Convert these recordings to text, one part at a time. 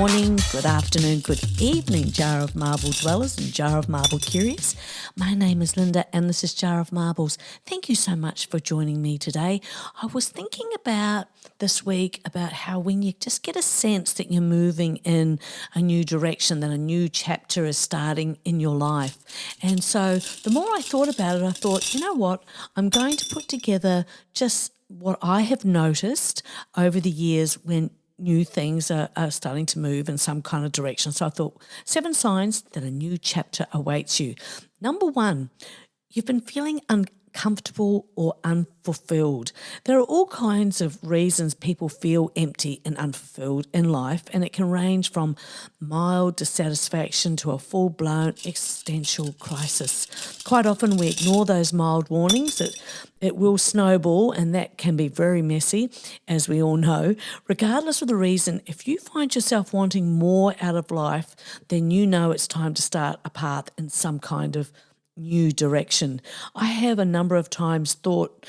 morning, good afternoon, good evening, Jar of Marble dwellers and Jar of Marble curious. My name is Linda and this is Jar of Marbles. Thank you so much for joining me today. I was thinking about this week about how when you just get a sense that you're moving in a new direction, that a new chapter is starting in your life. And so the more I thought about it, I thought, you know what, I'm going to put together just what I have noticed over the years when new things are starting to move in some kind of direction. So I thought 7 signs that a new chapter awaits you. Number 1, you've been feeling uncomfortable or unfulfilled. There are all kinds of reasons people feel empty and unfulfilled in life, and it can range from mild dissatisfaction to a full-blown existential crisis. Quite often we ignore those mild warnings that it will snowball, and that can be very messy, as we all know. Regardless of the reason, if you find yourself wanting more out of life, then you know it's time to start a path in some kind of new direction. I have a number of times thought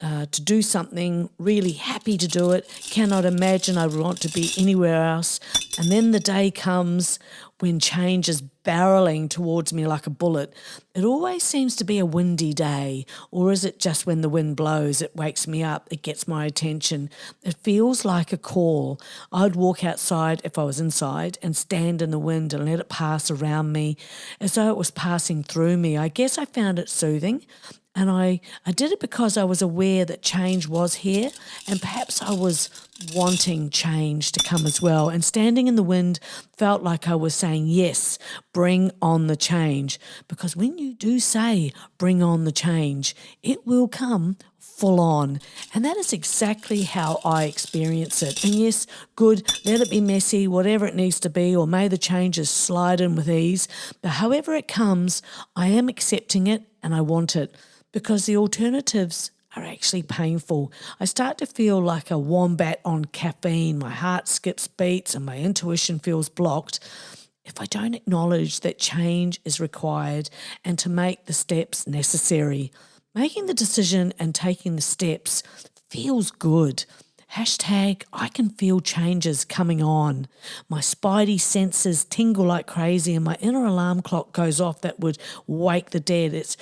to do something, really happy to do it, cannot imagine I would want to be anywhere else, and then the day comes when change is barreling towards me like a bullet. It always seems to be a windy day, or is it just when the wind blows, it wakes me up, it gets my attention. It feels like a call. I'd walk outside if I was inside and stand in the wind and let it pass around me as though it was passing through me. I guess I found it soothing. And I did it because I was aware that change was here, and perhaps I was wanting change to come as well. And standing in the wind felt like I was saying, yes, bring on the change. Because when you do say, bring on the change, it will come full on. And that is exactly how I experience it. And yes, good, let it be messy, whatever it needs to be, or may the changes slide in with ease. But however it comes, I am accepting it and I want it, because the alternatives are actually painful. I start to feel like a wombat on caffeine. My heart skips beats and my intuition feels blocked if I don't acknowledge that change is required and to make the steps necessary. Making the decision and taking the steps feels good. Hashtag, I can feel changes coming on. My spidey senses tingle like crazy and my inner alarm clock goes off that would wake the dead. It's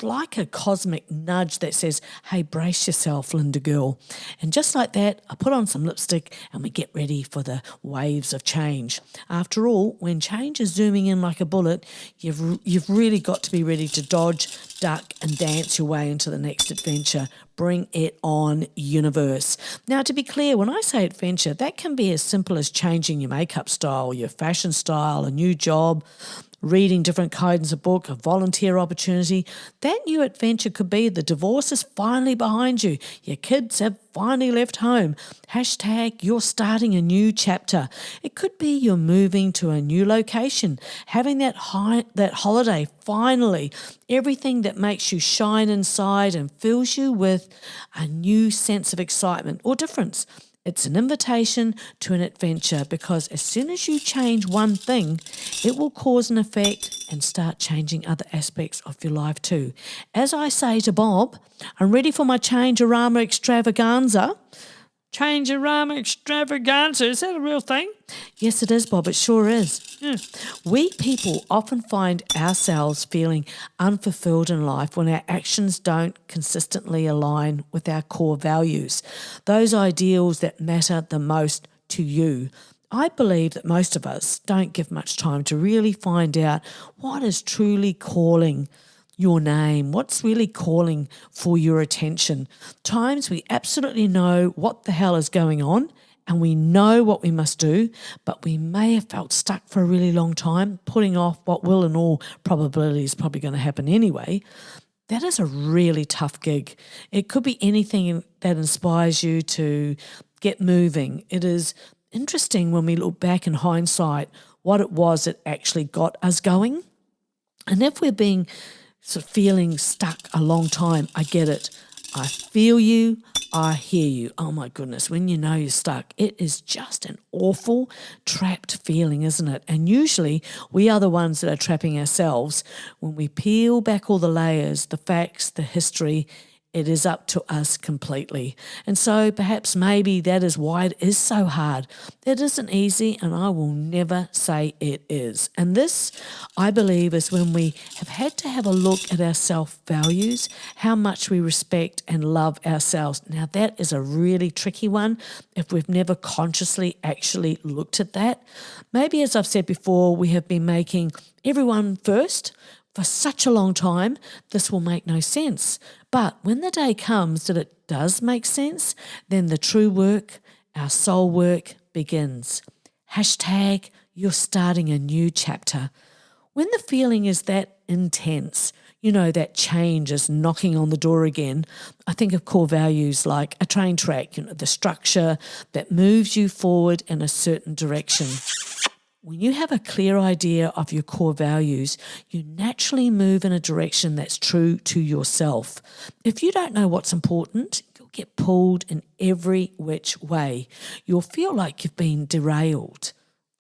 like a cosmic nudge that says, hey, brace yourself, Linda girl. And just like that, I put on some lipstick and we get ready for the waves of change. After all, when change is zooming in like a bullet, you've really got to be ready to dodge, duck and dance your way into the next adventure. Bring it on, universe. Now, to be clear, when I say adventure, that can be as simple as changing your makeup style, your fashion style, a new job, reading different kinds of book, a volunteer opportunity. That new adventure could be the divorce is finally behind you. Your kids have finally left home. Hashtag, you're starting a new chapter. It could be you're moving to a new location, having that holiday finally, everything that makes you shine inside and fills you with a new sense of excitement or difference. It's an invitation to an adventure, because as soon as you change one thing, it will cause an effect and start changing other aspects of your life too. As I say to Bob, I'm ready for my Change-A-Rama extravaganza. Change-A-Rama extravaganza, is that a real thing? Yes, it is, Bob, it sure is. Yeah. We people often find ourselves feeling unfulfilled in life when our actions don't consistently align with our core values, those ideals that matter the most to you. I believe that most of us don't give much time to really find out what is truly calling your name, what's really calling for your attention. Times we absolutely know what the hell is going on and we know what we must do, but we may have felt stuck for a really long time, putting off what will in all probability is probably going to happen anyway. That is a really tough gig. It could be anything that inspires you to get moving. It is interesting when we look back in hindsight what it was that actually got us going. And if we're being sort of feeling stuck a long time, I get it. I feel you, I hear you. Oh my goodness, when you know you're stuck, it is just an awful trapped feeling, isn't it? And usually we are the ones that are trapping ourselves. When we peel back all the layers, the facts, the history, It is up to us completely. And so perhaps maybe that is why it is so hard. It isn't easy, and I will never say it is. And this, I believe, is when we have had to have a look at our self-values, how much we respect and love ourselves. Now, that is a really tricky one if we've never consciously actually looked at that. Maybe, as I've said before, we have been making everyone first for such a long time, this will make no sense. But when the day comes that it does make sense, then the true work, our soul work, begins. Hashtag, you're starting a new chapter. When the feeling is that intense, that change is knocking on the door again, I think of core values like a train track, the structure that moves you forward in a certain direction. When you have a clear idea of your core values, you naturally move in a direction that's true to yourself. If you don't know what's important, you'll get pulled in every which way. You'll feel like you've been derailed.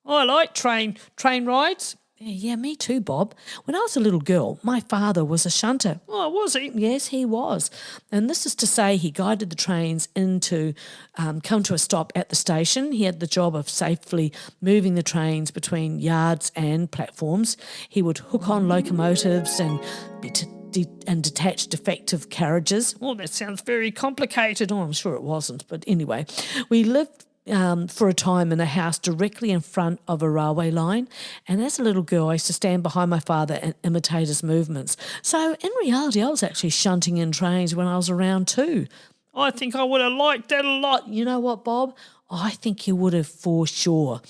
I like train rides. Yeah, me too, Bob. When I was a little girl, my father was a shunter. Oh, was he? Yes, he was. And this is to say he guided the trains into come to a stop at the station. He had the job of safely moving the trains between yards and platforms. He would hook on locomotives and detach defective carriages. Oh, that sounds very complicated. Oh, I'm sure it wasn't. But anyway, we lived for a time in a house directly in front of a railway line. And as a little girl, I used to stand behind my father and imitate his movements. So in reality, I was actually shunting in trains when I was around too. I think I would have liked that a lot. You know what, Bob? I think you would have for sure.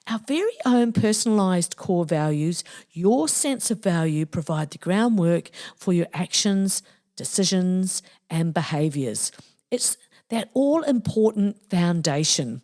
Our very own personalised core values, your sense of value, provide the groundwork for your actions, decisions and behaviours. It's that all-important foundation.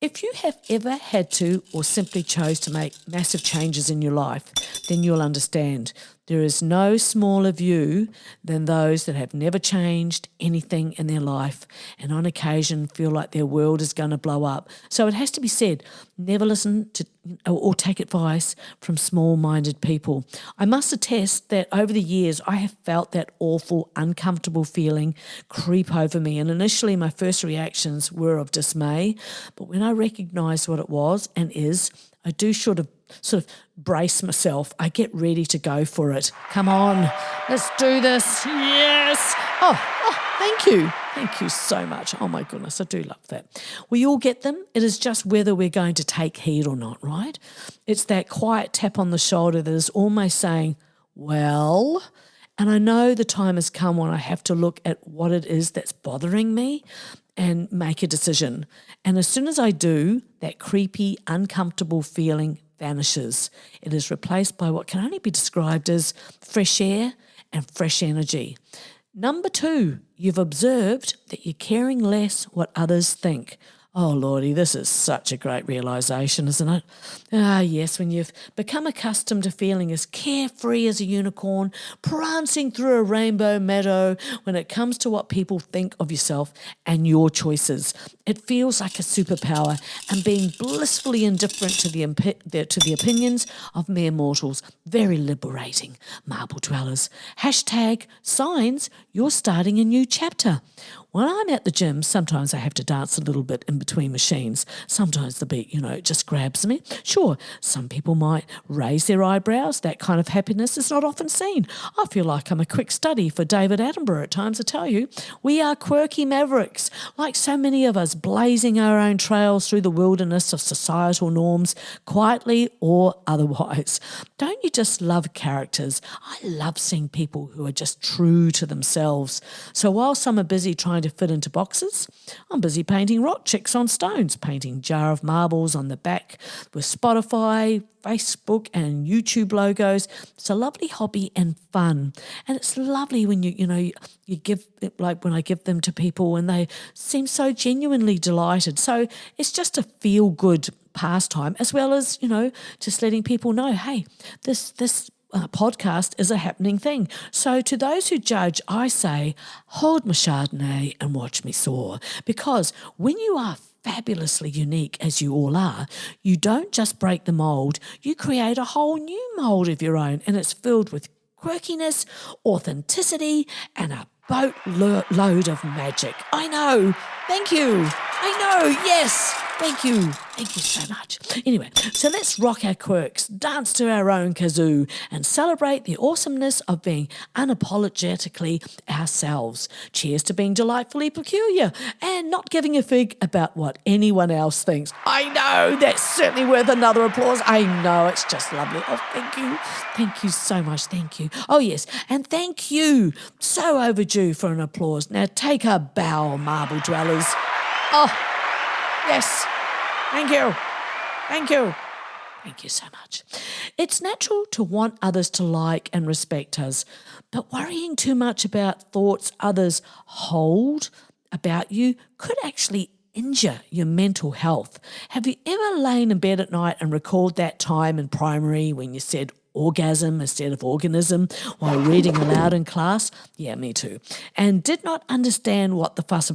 If you have ever had to or simply chose to make massive changes in your life, then you'll understand there is no smaller view than those that have never changed anything in their life and on occasion feel like their world is going to blow up. So it has to be said, never listen to or take advice from small-minded people. I must attest that over the years I have felt that awful, uncomfortable feeling creep over me, and initially my first reactions were of dismay, but when I recognised what it was and is, I do sort of brace myself. I get ready to go for it. Come on, let's do this. Yes. Oh, thank you. Thank you so much. Oh, my goodness, I do love that. We all get them. It is just whether we're going to take heed or not, right? It's that quiet tap on the shoulder that is almost saying, well, and I know the time has come when I have to look at what it is that's bothering me and make a decision. And as soon as I do, that creepy, uncomfortable feeling vanishes. It is replaced by what can only be described as fresh air and fresh energy. Number 2, you've observed that you're caring less what others think. Oh, Lordy, this is such a great realisation, isn't it? Ah, yes, when you've become accustomed to feeling as carefree as a unicorn, prancing through a rainbow meadow when it comes to what people think of yourself and your choices. It feels like a superpower, and being blissfully indifferent to the opinions of mere mortals. Very liberating, marble dwellers. Hashtag signs you're starting a new chapter. When I'm at the gym, sometimes I have to dance a little bit in between machines. Sometimes the beat, just grabs me. Sure, some people might raise their eyebrows. That kind of happiness is not often seen. I feel like I'm a quick study for David Attenborough at times, I tell you. We are quirky mavericks, like so many of us, blazing our own trails through the wilderness of societal norms, quietly or otherwise. Don't you just love characters? I love seeing people who are just true to themselves. So while some are busy trying to fit into boxes, I'm busy painting rock chicks on stones, painting jar of marbles on the back with Spotify, Facebook and YouTube logos. It's a lovely hobby and fun. And it's lovely when you give, like when I give them to people and they seem so genuinely delighted. So it's just a feel-good pastime, as well as, just letting people know, hey, this podcast is a happening thing. So to those who judge, I say, hold my Chardonnay and watch me soar. Because when you are fabulously unique, as you all are, you don't just break the mould, you create a whole new mould of your own, and it's filled with quirkiness, authenticity, and a boatload of magic. I know. Thank you. I know. Yes. Thank you. Thank you so much. Anyway, so let's rock our quirks, dance to our own kazoo, and celebrate the awesomeness of being unapologetically ourselves. Cheers to being delightfully peculiar and not giving a fig about what anyone else thinks. I know, that's certainly worth another applause. I know, it's just lovely. Oh, thank you. Thank you so much. Thank you. Oh, yes, and thank you. So overdue for an applause. Now take a bow, marble dwellers. Oh, yes. Thank you. Thank you. Thank you so much. It's natural to want others to like and respect us, but worrying too much about thoughts others hold about you could actually injure your mental health. Have you ever lain in bed at night and recalled that time in primary when you said orgasm instead of organism while reading aloud in class? Yeah, me too. And did not understand what the fuss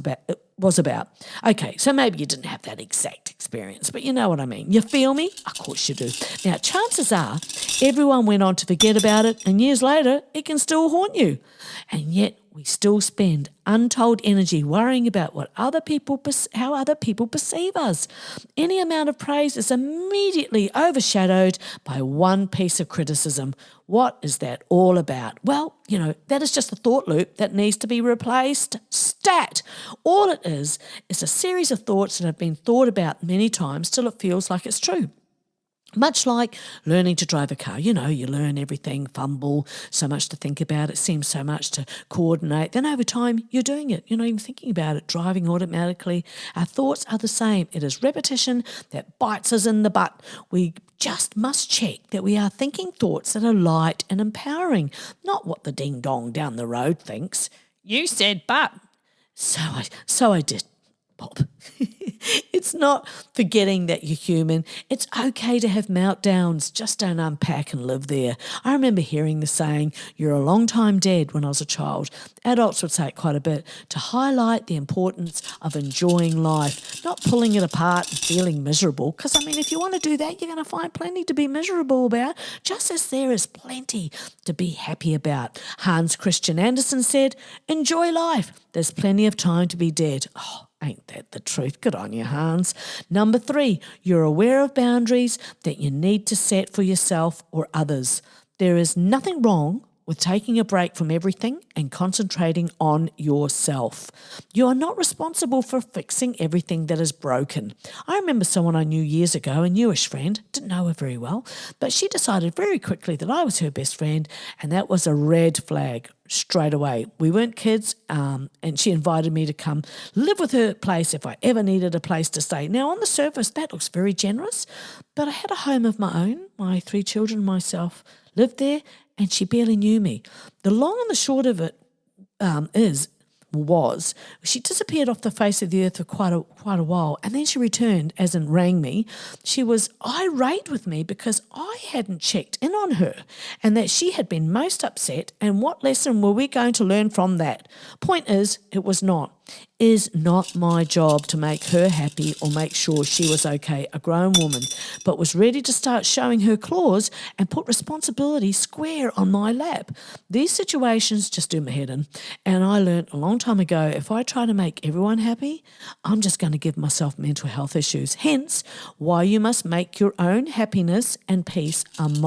was about. Okay, so maybe you didn't have that exact experience, but you know what I mean. You feel me? Of course you do. Now, chances are everyone went on to forget about it, and years later, it can still haunt you. And yet we still spend untold energy worrying about what how other people perceive us. Any amount of praise is immediately overshadowed by one piece of criticism. What is that all about? Well, that is just a thought loop that needs to be replaced. Stat! All it is a series of thoughts that have been thought about many times till it feels like it's true. Much like learning to drive a car. You learn everything, fumble, so much to think about, it seems so much to coordinate. Then over time, you're doing it. You're not even thinking about it, driving automatically. Our thoughts are the same. It is repetition that bites us in the butt. We just must check that we are thinking thoughts that are light and empowering, not what the ding-dong down the road thinks. You said but. So I did. Bob. It's not forgetting that you're human. It's okay to have meltdowns. Just don't unpack and live there. I remember hearing the saying, "You're a long time dead," when I was a child. Adults would say it quite a bit to highlight the importance of enjoying life, not pulling it apart and feeling miserable. Because, if you want to do that, you're going to find plenty to be miserable about, just as there is plenty to be happy about. Hans Christian Andersen said, "Enjoy life. There's plenty of time to be dead." Oh, ain't that the truth? Good on you, Hans. Number 3, you're aware of boundaries that you need to set for yourself or others. There is nothing wrong with taking a break from everything and concentrating on yourself. You are not responsible for fixing everything that is broken. I remember someone I knew years ago, a newish friend, didn't know her very well, but she decided very quickly that I was her best friend, and that was a red flag straight away. We weren't kids, and she invited me to come live with her place if I ever needed a place to stay. Now, on the surface, that looks very generous, but I had a home of my own, my 3 children, myself, lived there, and she barely knew me. The long and the short of it was she disappeared off the face of the earth for quite a while, and then she returned, as in rang me. She was irate with me because I hadn't checked in on her and that she had been most upset, and what lesson were we going to learn from that? Point is not my job to make her happy or make sure she was okay, a grown woman, but was ready to start showing her claws and put responsibility square on my lap. These situations just do my head in, and I learned a long time ago, if I try to make everyone happy, I'm just going to give myself mental health issues. Hence, why you must make your own happiness and peace of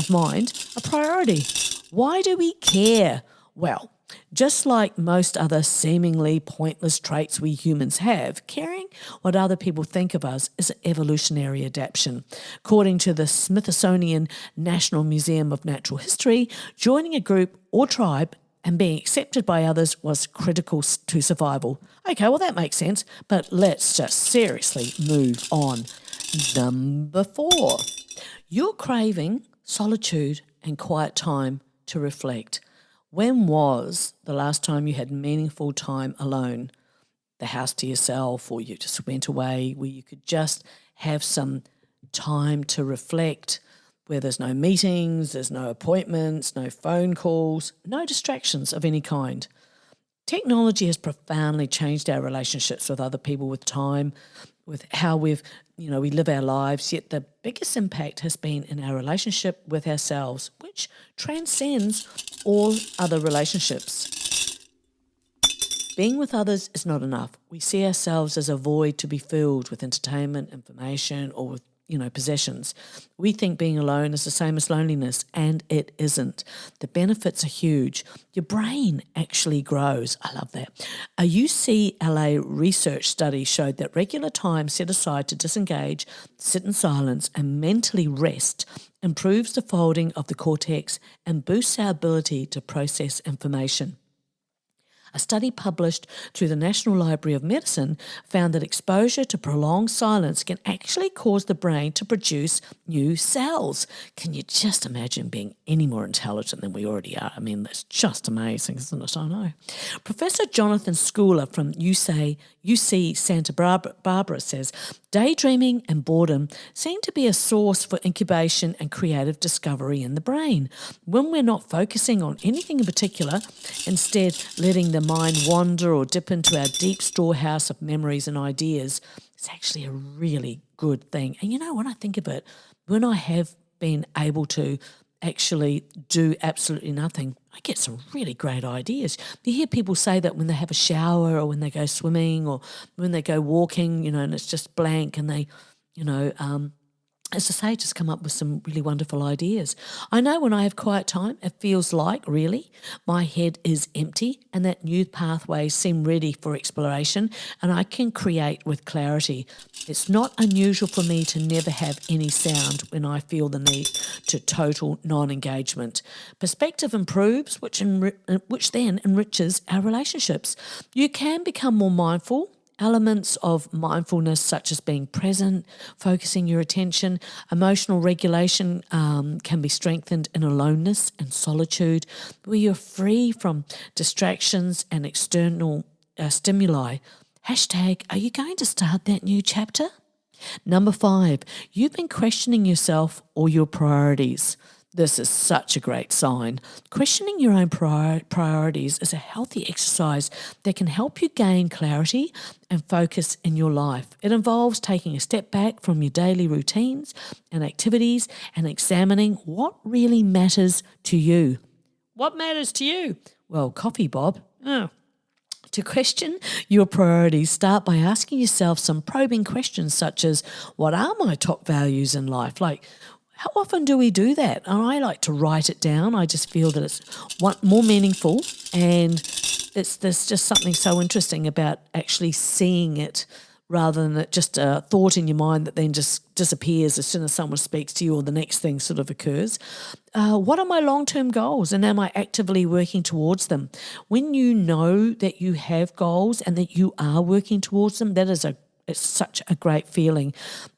mind a priority. Why do we care? Well, just like most other seemingly pointless traits we humans have, caring what other people think of us is an evolutionary adaptation. According to the Smithsonian National Museum of Natural History, joining a group or tribe and being accepted by others was critical to survival. Okay, well, that makes sense, but let's just seriously move on. Number 4, you're craving solitude and quiet time to reflect. When was the last time you had meaningful time alone? The house to yourself, or you just went away where you could just have some time to reflect, where there's no meetings, there's no appointments, no phone calls, no distractions of any kind. Technology has profoundly changed our relationships with other people, with time, with how we've we live our lives, yet the biggest impact has been in our relationship with ourselves, which transcends all other relationships. Being with others is not enough. We see ourselves as a void to be filled with entertainment, information, or with possessions. We think being alone is the same as loneliness, and it isn't. The benefits are huge. Your brain actually grows. I love that. A UCLA research study showed that regular time set aside to disengage, sit in silence, and mentally rest improves the folding of the cortex and boosts our ability to process information. A study published through the National Library of Medicine found that exposure to prolonged silence can actually cause the brain to produce new cells. Can you just imagine being any more intelligent than we already are? I mean, that's just amazing, isn't it? I know. Professor Jonathan Schooler from UC Santa Barbara says, daydreaming and boredom seem to be a source for incubation and creative discovery in the brain. When we're not focusing on anything in particular, instead letting the mind wander or dip into our deep storehouse of memories and ideas, it's actually a really good thing. And when I think of it, when I have been able to actually do absolutely nothing, I get some really great ideas. You hear people say that when they have a shower or when they go swimming or when they go walking, and it's just blank and they, as I say, just come up with some really wonderful ideas. I know when I have quiet time, it feels like, really, my head is empty and that new pathways seem ready for exploration and I can create with clarity. It's not unusual for me to never have any sound when I feel the need to total non-engagement. Perspective improves, which then enriches our relationships. You can become more mindful. Elements of mindfulness such as being present, focusing your attention, emotional regulation can be strengthened in aloneness and solitude, where you're free from distractions and external stimuli. Hashtag, are you going to start that new chapter? Number 5, you've been questioning yourself or your priorities. This is such a great sign. Questioning your own priorities is a healthy exercise that can help you gain clarity and focus in your life. It involves taking a step back from your daily routines and activities and examining what really matters to you. What matters to you? Well, coffee, Bob. Oh. To question your priorities, start by asking yourself some probing questions such as, what are my top values in life? Like, how often do we do that? And I like to write it down. I just feel that it's more meaningful, and there's just something so interesting about actually seeing it rather than it just a thought in your mind that then just disappears as soon as someone speaks to you or the next thing sort of occurs. What are my long-term goals, and am I actively working towards them? When you know that you have goals and that you are working towards them, it's such a great feeling.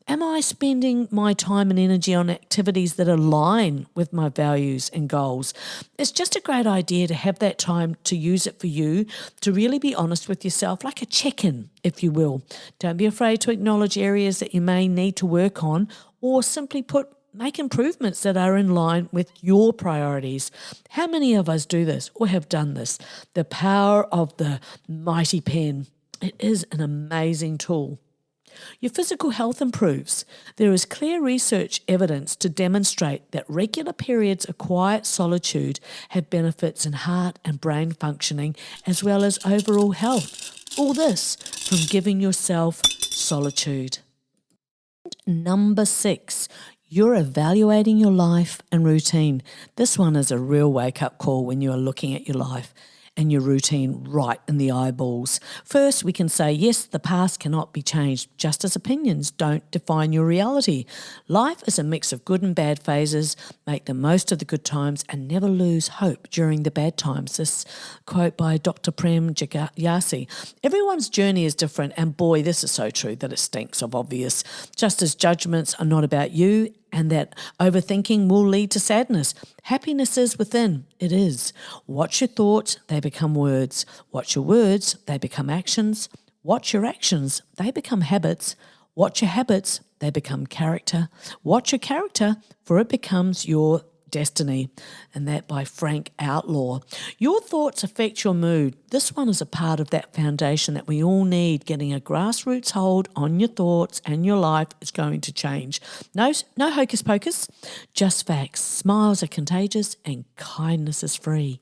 Am I spending my time and energy on activities that align with my values and goals? It's just a great idea to have that time to use it for you, to really be honest with yourself, like a check-in, if you will. Don't be afraid to acknowledge areas that you may need to work on, or simply make improvements that are in line with your priorities. How many of us do this or have done this? The power of the mighty pen. It is an amazing tool. Your physical health improves. There is clear research evidence to demonstrate that regular periods of quiet solitude have benefits in heart and brain functioning as well as overall health. All this from giving yourself solitude. Number 6, you're evaluating your life and routine. This one is a real wake-up call when you are looking at your life and your routine right in the eyeballs. First, we can say, yes, the past cannot be changed, just as opinions don't define your reality. Life is a mix of good and bad phases. Make the most of the good times and never lose hope during the bad times. This quote by Dr. Prem Jagayasi. Everyone's journey is different, and boy, this is so true that it stinks of obvious. Just as judgments are not about you, and that overthinking will lead to sadness. Happiness is within. It is. Watch your thoughts, they become words. Watch your words, they become actions. Watch your actions, they become habits. Watch your habits, they become character. Watch your character, for it becomes your Destiny, and that by Frank Outlaw. Your thoughts affect your mood. This one is a part of that foundation that we all need. Getting a grassroots hold on your thoughts and your life is going to change. No hocus pocus, just facts. Smiles are contagious and kindness is free.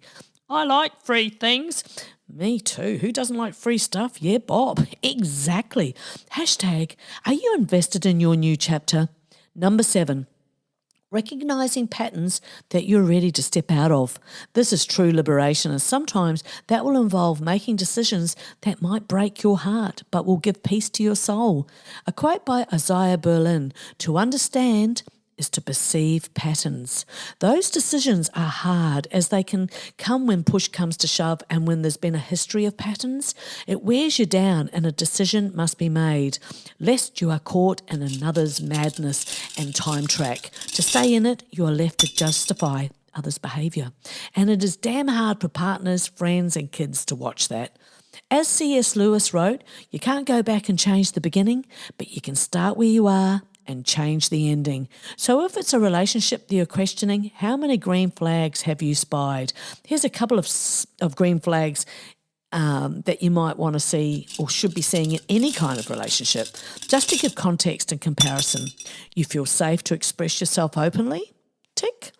I like free things. Me too. Who doesn't like free stuff? Yeah, Bob. Exactly. Hashtag, are you invested in your new chapter? Number 7. Recognizing patterns that you're ready to step out of. This is true liberation, and sometimes that will involve making decisions that might break your heart but will give peace to your soul. A quote by Isaiah Berlin, "To understand is to perceive patterns." Those decisions are hard as they can come when push comes to shove and when there's been a history of patterns. It wears you down and a decision must be made, lest you are caught in another's madness and time track. To stay in it, you are left to justify others' behaviour. And it is damn hard for partners, friends and kids to watch that. As C.S. Lewis wrote, you can't go back and change the beginning, but you can start where you are and change the ending. So if it's a relationship that you're questioning, how many green flags have you spied? Here's a couple of green flags that you might want to see or should be seeing in any kind of relationship. Just to give context and comparison, you feel safe to express yourself openly? Tick.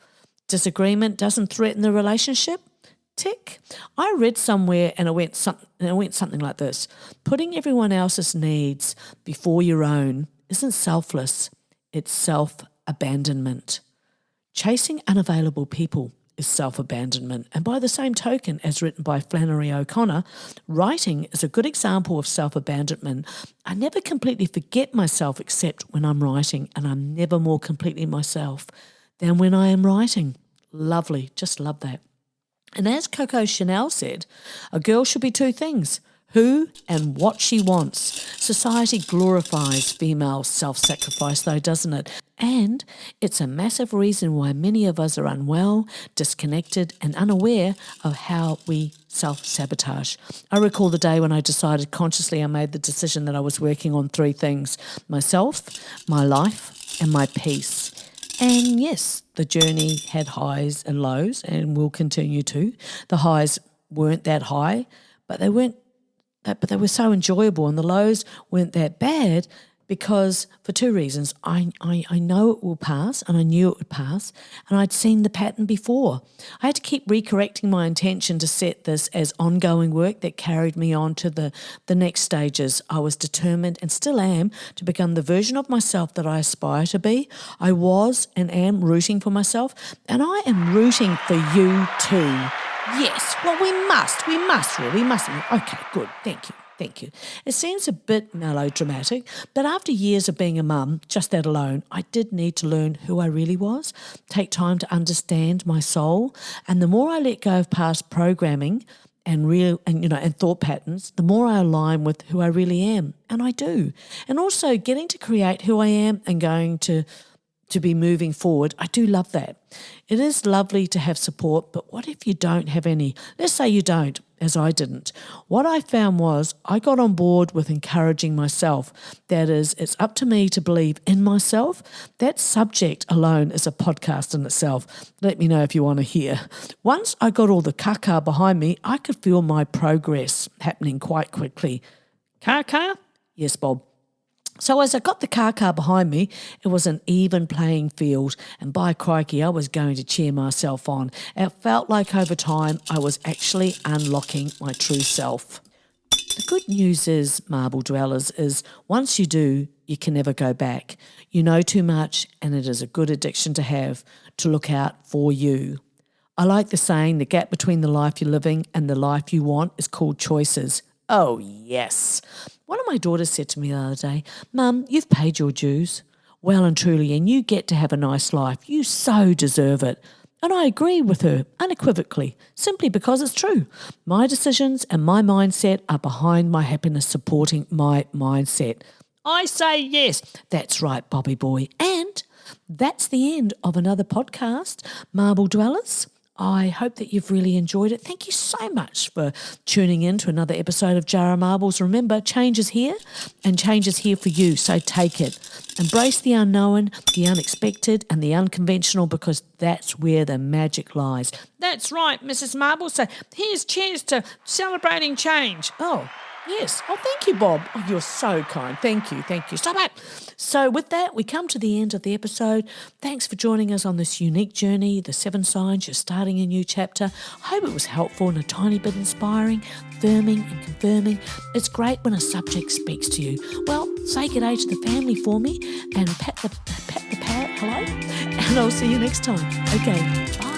Disagreement doesn't threaten the relationship? Tick. I read somewhere and it went something like this. Putting everyone else's needs before your own isn't selfless, it's self-abandonment. Chasing unavailable people is self-abandonment, and by the same token, as written by Flannery O'Connor, writing is a good example of self-abandonment. I never completely forget myself except when I'm writing, and I'm never more completely myself than when I am writing. Lovely, just love that. And as Coco Chanel said, a girl should be 2 things: who and what she wants. Society glorifies female self-sacrifice though, doesn't it? And it's a massive reason why many of us are unwell, disconnected and unaware of how we self-sabotage. I recall the day when I decided consciously I made the decision that I was working on 3 things: myself, my life and my peace. And yes, the journey had highs and lows and will continue to. The highs weren't that high, but they were so enjoyable, and the lows weren't that bad because for 2 reasons. I know it will pass, and I knew it would pass, and I'd seen the pattern before. I had to keep recorrecting my intention to set this as ongoing work that carried me on to the next stages. I was determined and still am to become the version of myself that I aspire to be. I was and am rooting for myself, and I am rooting for you too. Yes, well, we must really, mustn't we? Okay, good, thank you. It seems a bit melodramatic, but after years of being a mum, just that alone, I did need to learn who I really was, take time to understand my soul, and the more I let go of past programming and thought patterns, the more I align with who I really am, and I do. And also getting to create who I am and going to be moving forward, I do love that. It is lovely to have support, but what if you don't have any? Let's say you don't, as I didn't. What I found was I got on board with encouraging myself. That is, it's up to me to believe in myself. That subject alone is a podcast in itself. Let me know if you want to hear. Once I got all the caca behind me, I could feel my progress happening quite quickly. Caca? Yes, Bob. So as I got the car behind me, it was an even playing field, and by crikey, I was going to cheer myself on. It felt like over time I was actually unlocking my true self. The good news is, Marble Dwellers, is once you do, you can never go back. You know too much, and it is a good addiction to have, to look out for you. I like the saying, the gap between the life you're living and the life you want is called choices. Oh, yes. One of my daughters said to me the other day, "Mum, you've paid your dues, well and truly, and you get to have a nice life. You so deserve it." And I agree with her unequivocally, simply because it's true. My decisions and my mindset are behind my happiness, supporting my mindset. I say yes. That's right, Bobby boy. And that's the end of another podcast, Marble Dwellers. I hope that you've really enjoyed it. Thank you so much for tuning in to another episode of Jar of Marbles. Remember, change is here and change is here for you, so take it. Embrace the unknown, the unexpected and the unconventional, because that's where the magic lies. That's right, Mrs. Marble. So here's cheers to celebrating change. Oh, yes. Oh, thank you, Bob. Oh, you're so kind. Thank you. Stop it. So with that, we come to the end of the episode. Thanks for joining us on this unique journey, the 7 signs you're starting a new chapter. I hope it was helpful and a tiny bit inspiring, affirming and confirming. It's great when a subject speaks to you. Well, say good day to the family for me and pat the parrot hello, and I'll see you next time. Okay, bye.